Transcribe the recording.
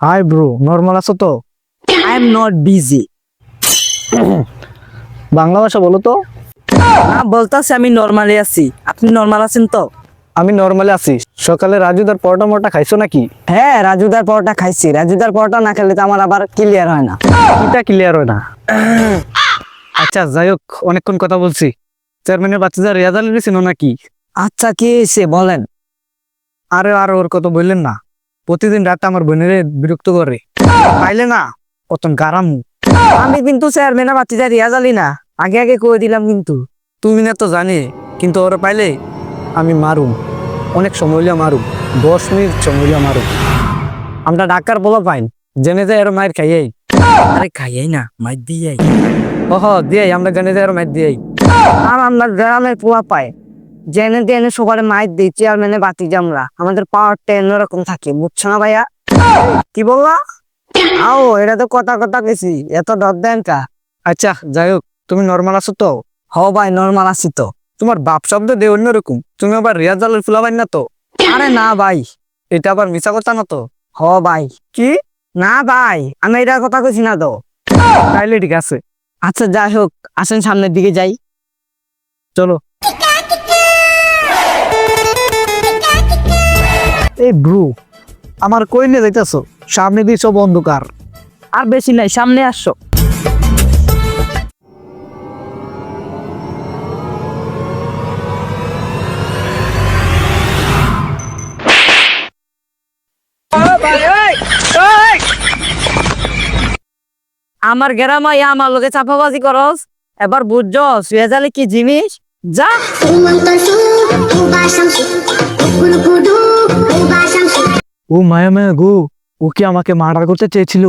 Hi bro, normal আছো তো? I am not busy. Bangla ভাষা বলো তো। না বলতাছি আমি নর্মালি আছি, আপনি নর্মাল আছেন তো? আমি নর্মালি আছি। সকালে রাজুদার পরোটা মরটা খাইছো নাকি? হ্যাঁ, রাজুদার পরোটা খাইছি। রাজুদার পরোটা না খেলে তো আমার আবার ক্লিয়ার হয় না। এটা ক্লিয়ার হয় না। আচ্ছা যাই হোক, অনেকক্ষণ কথা বলছি। চেয়ারম্যানের বাচ্চাদের রেজাল্ট দিয়েছিল নাকি? আচ্ছা, কি হয়েছে বলেন। আরে আর ওর কথা বললেন না। প্রতিদিন রাতে আমার বোনের বিরক্ত করে। পাইলে না কত গারাম। আমি কিন্তু চেয়ারম্যানের বাচ্চাদের রিয়াজালি না, আগে আগে কয়ে দিলাম কিন্তু। তুমি না তো জানি, কিন্তু ওরা পাইলে আমি মারুম। অনেক সময় হইলে মারুম, 10 মিনিট সময় হইলে মারুম। আমরা ডাক্তার বলো পাইন, জেনে যায় এর মায়ের খাইয়াই। আরে খাইয়াই না, মাই দিয়াই। ওহ দিয়াই, আমরা জেনে যায় এর মায়ের দিয়াই। আর আমরা গ্রামের পোয়া পাই, জেনে জেনে সবার মাইর দিই চেয়ারম্যানের বাতি জামরা। আমাদের পাওয়ারটা অন্যরকম থাকে, বুঝছো না ভাইয়া? কি বললা? আও, এটা তো কথা কথা গেছি, এত ডর দেন কা? আচ্ছা যাই হোক, তুমি নর্মাল আছো তো? হ ভাই, নর্মাল আছি তো। তোমার বাপ শব্দ দে অন্যরকম। তুমি আবার রিয়াজালের ফুলাবাই না তো? আরে না ভাই। এটা আবার মিছা কথা না তো? হ ভাই। কি? না ভাই, আমি এটার কথা কইছি না তো। তাইলে ঠিক আছে, আচ্ছা যাই হোক, আসেন সামনের দিকে যাই। চলো। এই ব্রু, আমার কই নিয়ে যাইতেছো? সামনে দিয়ে সব অন্ধকার। আর বেশি নাই, সামনে আসো। আমার গ্রামাই আমার লগে চাপাবাজি করস, এবার বুঝছস রেজাল্ট কি জিনিস। যা। ও মায়া মায়া গো, ও কি আমাকে মার্ডার করতে চেয়েছিল?